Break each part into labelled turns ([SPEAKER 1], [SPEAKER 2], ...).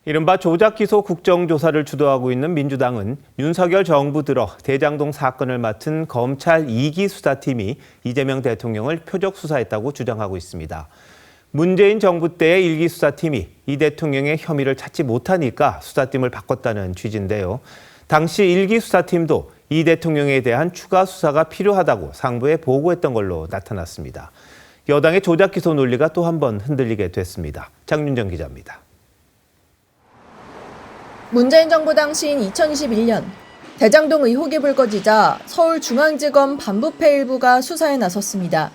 [SPEAKER 1] 이른바 조작기소 국정조사를 주도하고 있는 민주당은 윤석열 정부 들어 대장동 사건을 맡은 검찰 2기 수사팀이 이재명 대통령을 표적 수사했다고 주장하고 있습니다. 문재인 정부 때의 1기 수사팀이 이 대통령의 혐의를 찾지 못하니까 수사팀을 바꿨다는 취지인데요. 당시 1기 수사팀도 이 대통령에 대한 추가 수사가 필요하다고 상부에 보고했던 걸로 나타났습니다. 여당의 조작기소 논리가 또 한 번 흔들리게 됐습니다. 장윤정 기자입니다.
[SPEAKER 2] 문재인 정부 당시인 2021년 대장동 의혹이 불거지자 서울중앙지검 반부패 일부가 수사에 나섰습니다.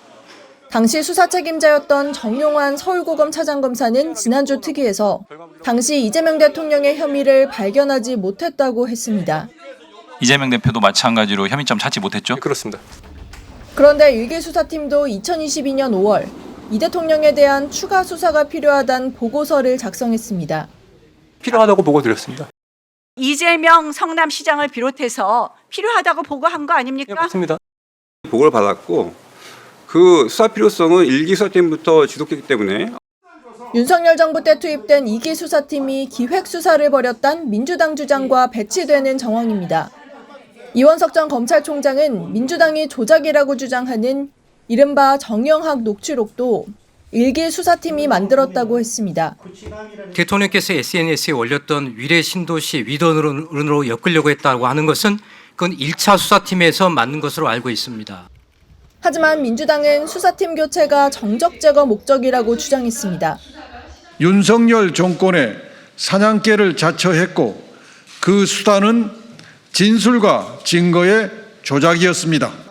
[SPEAKER 2] 당시 수사 책임자였던 정용환 서울고검 차장검사는 지난주 특위에서 당시 이재명 대통령의 혐의를 발견하지 못했다고 했습니다.
[SPEAKER 3] 이재명 대표도 마찬가지로 혐의점 찾지 못했죠?
[SPEAKER 4] 그렇습니다.
[SPEAKER 2] 그런데 1기 수사팀도 2022년 5월 이 대통령에 대한 추가 수사가 필요하다는 보고서를 작성했습니다.
[SPEAKER 4] 필요하다고 보고 드렸습니다.
[SPEAKER 5] 이재명 성남시장을 비롯해서 필요하다고 보고한 거 아닙니까?
[SPEAKER 4] 네, 맞습니다.
[SPEAKER 6] 보고를 받았고 그 수사 필요성은 1기 수사팀부터 지속됐기 때문에
[SPEAKER 2] 윤석열 정부 때 투입된 2기 수사팀이 기획 수사를 벌였다는 민주당 주장과 배치되는 정황입니다. 이원석 전 검찰총장은 민주당이 조작이라고 주장하는 이른바 정영학 녹취록도 1기 수사팀이 만들었다고 했습니다.
[SPEAKER 7] 대통령께서 SNS에 올렸던 위례 신도시 위don으로 엮으려고 했다고 하는 것은 그건 1차 수사팀에서 만든 것으로 알고 있습니다.
[SPEAKER 2] 하지만 민주당은 수사팀 교체가 정적 제거 목적이라고 주장했습니다.
[SPEAKER 8] 윤석열 정권의 사냥개를 자처했고 그 수단은 진술과 증거의 조작이었습니다.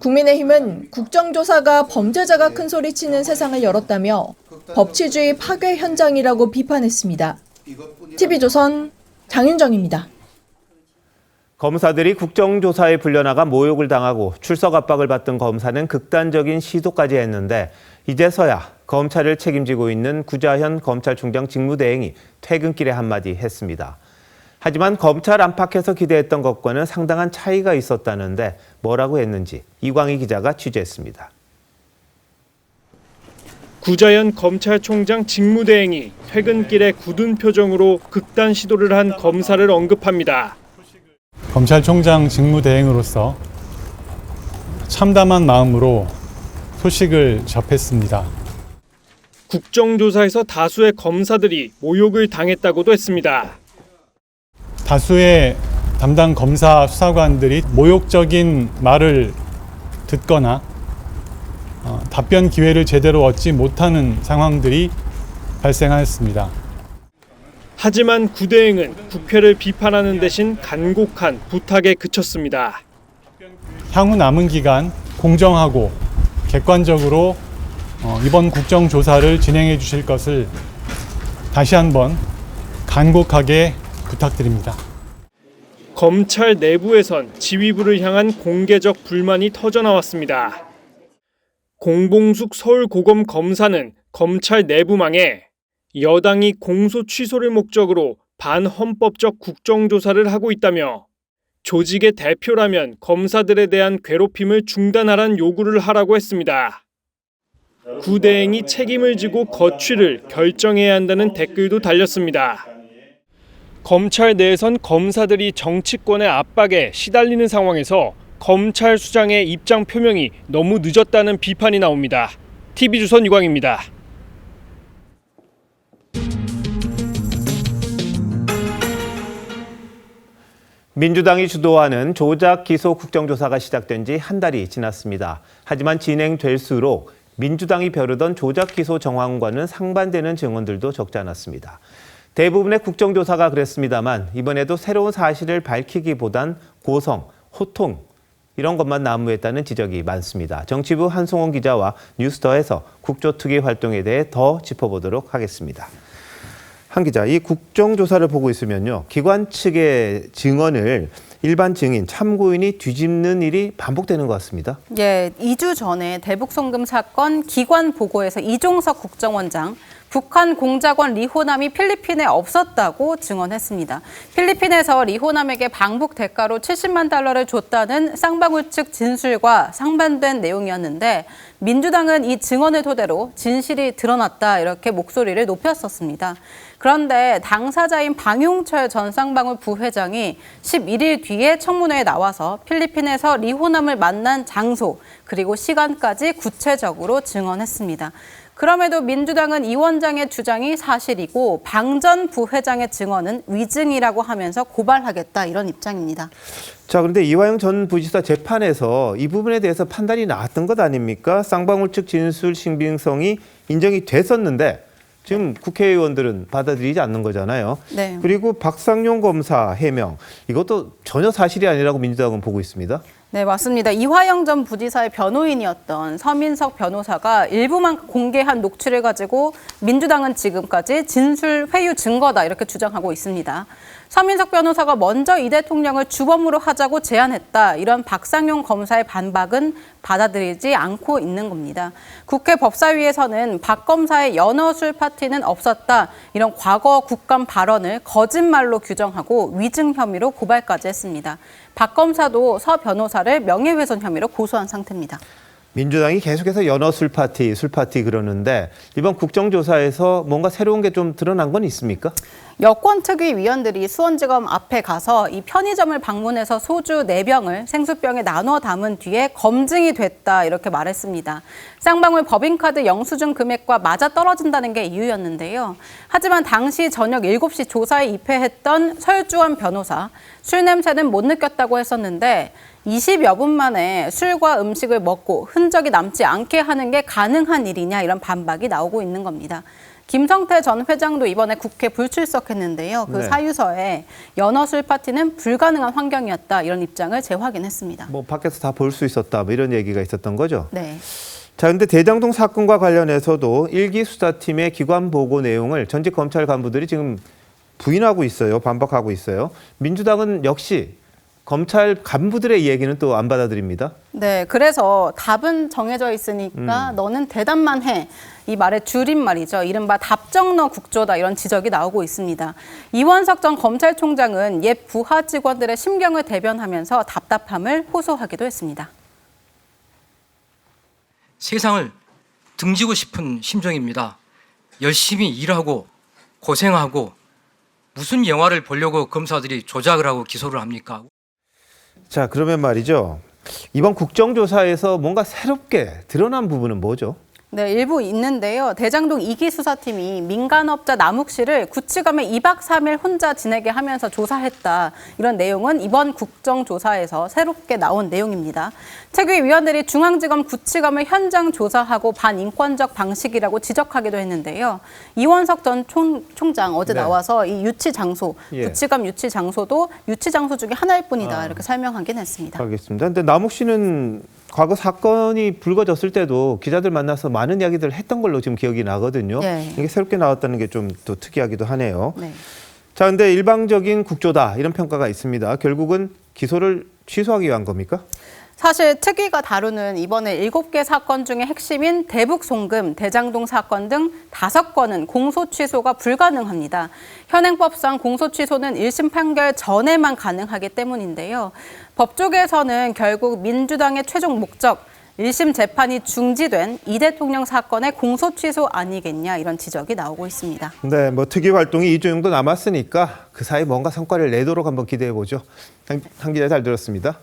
[SPEAKER 2] 국민의힘은 국정조사가 범죄자가 큰소리치는 세상을 열었다며 법치주의 파괴 현장이라고 비판했습니다. TV조선 장윤정입니다.
[SPEAKER 1] 검사들이 국정조사에 불려나가 모욕을 당하고 출석 압박을 받던 검사는 극단적인 시도까지 했는데 이제서야 검찰을 책임지고 있는 구자현 검찰총장 직무대행이 퇴근길에 한마디 했습니다. 하지만 검찰 안팎에서 기대했던 것과는 상당한 차이가 있었다는데 뭐라고 했는지 이광희 기자가 취재했습니다.
[SPEAKER 9] 구자현 검찰총장 직무대행이 퇴근길에 굳은 표정으로 극단 시도를 한 검사를 언급합니다.
[SPEAKER 10] 검찰총장 직무대행으로서 참담한 마음으로 소식을 접했습니다.
[SPEAKER 9] 국정조사에서 다수의 검사들이 모욕을 당했다고도 했습니다.
[SPEAKER 10] 다수의 담당 검사 수사관들이 모욕적인 말을 듣거나 답변 기회를 제대로 얻지 못하는 상황들이 발생하였습니다.
[SPEAKER 9] 하지만 구대행은 국회를 비판하는 대신 간곡한 부탁에 그쳤습니다.
[SPEAKER 10] 향후 남은 기간 공정하고 객관적으로 이번 국정조사를 진행해 주실 것을 다시 한번 간곡하게 부탁드립니다.
[SPEAKER 9] 검찰 내부에선 지휘부를 향한 공개적 불만이 터져나왔습니다. 공봉숙 서울고검 검사는 검찰 내부망에 여당이 공소 취소를 목적으로 반헌법적 국정조사를 하고 있다며 조직의 대표라면 검사들에 대한 괴롭힘을 중단하라는 요구를 하라고 했습니다. 구대행이 책임을 지고 거취를 결정해야 한다는 댓글도 달렸습니다. 검찰 내에선 검사들이 정치권의 압박에 시달리는 상황에서 검찰 수장의 입장 표명이 너무 늦었다는 비판이 나옵니다. TV조선 유광입니다.
[SPEAKER 1] 민주당이 주도하는 조작 기소 국정조사가 시작된 지 한 달이 지났습니다. 하지만 진행될수록 민주당이 벼르던 조작 기소 정황과는 상반되는 증언들도 적지 않았습니다. 대부분의 국정조사가 그랬습니다만 이번에도 새로운 사실을 밝히기보단 고성, 호통 이런 것만 난무했다는 지적이 많습니다. 정치부 한송원 기자와 뉴스더에서 국조특위 활동에 대해 더 짚어보도록 하겠습니다. 한 기자, 이 국정조사를 보고 있으면요, 기관 측의 증언을 일반 증인, 참고인이 뒤집는 일이 반복되는 것 같습니다.
[SPEAKER 11] 예, 2주 전에 대북송금 사건 기관 보고에서 이종석 국정원장 북한 공작원 리호남이 필리핀에 없었다고 증언했습니다. 필리핀에서 리호남에게 방북 대가로 70만 달러를 줬다는 쌍방울 측 진술과 상반된 내용이었는데 민주당은 이 증언을 토대로 진실이 드러났다 이렇게 목소리를 높였었습니다. 그런데 당사자인 방용철 전 쌍방울 부회장이 11일 뒤에 청문회에 나와서 필리핀에서 리호남을 만난 장소 그리고 시간까지 구체적으로 증언했습니다. 그럼에도 민주당은 이 원장의 주장이 사실이고 방 전 부회장의 증언은 위증이라고 하면서 고발하겠다 이런 입장입니다.
[SPEAKER 1] 자, 그런데 이화영 전 부지사 재판에서 이 부분에 대해서 판단이 나왔던 것 아닙니까? 쌍방울 측 진술 신빙성이 인정이 됐었는데 지금 국회의원들은 받아들이지 않는 거잖아요.
[SPEAKER 11] 네.
[SPEAKER 1] 그리고 박상용 검사 해명, 이것도 전혀 사실이 아니라고 민주당은 보고 있습니다.
[SPEAKER 11] 네, 맞습니다. 이화영 전 부지사의 변호인이었던 서민석 변호사가 일부만 공개한 녹취를 가지고 민주당은 지금까지 진술 회유 증거다 이렇게 주장하고 있습니다. 서민석 변호사가 먼저 이 대통령을 주범으로 하자고 제안했다. 이런 박상용 검사의 반박은 받아들이지 않고 있는 겁니다. 국회 법사위에서는 박 검사의 연어술 파티는 없었다. 이런 과거 국감 발언을 거짓말로 규정하고 위증 혐의로 고발까지 했습니다. 박 검사도 서 변호사를 명예훼손 혐의로 고소한 상태입니다.
[SPEAKER 1] 민주당이 계속해서 연어 술 파티 그러는데 이번 국정조사에서 뭔가 새로운 게 좀 드러난 건 있습니까?
[SPEAKER 11] 여권 특위 위원들이 수원지검 앞에 가서 이 편의점을 방문해서 소주 4병을 생수병에 나눠 담은 뒤에 검증이 됐다 이렇게 말했습니다. 쌍방울 법인카드 영수증 금액과 맞아떨어진다는 게 이유였는데요. 하지만 당시 저녁 7시 조사에 입회했던 설주원 변호사, 술 냄새는 못 느꼈다고 했었는데 20여 분 만에 술과 음식을 먹고 흔적이 남지 않게 하는 게 가능한 일이냐 이런 반박이 나오고 있는 겁니다. 김성태 전 회장도 이번에 국회 불출석했는데요. 그
[SPEAKER 1] 네.
[SPEAKER 11] 사유서에 연어술 파티는 불가능한 환경이었다 이런 입장을 재확인했습니다.
[SPEAKER 1] 뭐 밖에서 다 볼 수 있었다 뭐 이런 얘기가 있었던 거죠.
[SPEAKER 11] 네.
[SPEAKER 1] 자, 근데 대장동 사건과 관련해서도 1기 수사팀의 기관 보고 내용을 전직 검찰 간부들이 지금 부인하고 있어요. 반박하고 있어요. 민주당은 역시 검찰 간부들의 이야기는 또 안 받아들입니다.
[SPEAKER 11] 네, 그래서 답은 정해져 있으니까 너는 대답만 해. 이 말의 줄임말이죠. 이른바 답정너 국조다 이런 지적이 나오고 있습니다. 이원석 전 검찰총장은 옛 부하 직원들의 심경을 대변하면서 답답함을 호소하기도 했습니다.
[SPEAKER 7] 세상을 등지고 싶은 심정입니다. 열심히 일하고 고생하고 무슨 영화를 보려고 검사들이 조작을 하고 기소를 합니까?
[SPEAKER 1] 자, 그러면 말이죠. 이번 국정조사에서 뭔가 새롭게 드러난 부분은 뭐죠?
[SPEAKER 11] 네, 일부 있는데요. 대장동 2기 수사팀이 민간업자 남욱 씨를 구치감에 2박 3일 혼자 지내게 하면서 조사했다. 이런 내용은 이번 국정조사에서 새롭게 나온 내용입니다. 특위 위원들이 중앙지검 구치감을 현장 조사하고 반인권적 방식이라고 지적하기도 했는데요. 이원석 전 총장 어제
[SPEAKER 1] 네.
[SPEAKER 11] 나와서 이 유치 장소,
[SPEAKER 1] 예.
[SPEAKER 11] 구치감 유치 장소도 유치 장소 중에 하나일 뿐이다. 이렇게 설명하긴 했습니다.
[SPEAKER 1] 알겠습니다. 근데 남욱 씨는 과거 사건이 불거졌을 때도 기자들 만나서 많은 이야기들을 했던 걸로 지금 기억이 나거든요.
[SPEAKER 11] 네.
[SPEAKER 1] 이게 새롭게 나왔다는 게 좀 또 특이하기도 하네요.
[SPEAKER 11] 네.
[SPEAKER 1] 자, 근데 일방적인 국조다 이런 평가가 있습니다. 결국은 기소를 취소하기 위한 겁니까?
[SPEAKER 11] 사실 특위가 다루는 이번에 7개 사건 중에 핵심인 대북 송금, 대장동 사건 등 5건은 공소 취소가 불가능합니다. 현행법상 공소 취소는 1심 판결 전에만 가능하기 때문인데요. 법조계에서는 결국 민주당의 최종 목적, 1심 재판이 중지된 이 대통령 사건의 공소 취소 아니겠냐 이런 지적이 나오고 있습니다.
[SPEAKER 1] 네, 뭐 특위 활동이 2주 정도 남았으니까 그 사이 뭔가 성과를 내도록 한번 기대해 보죠. 한 기자 잘 들었습니다.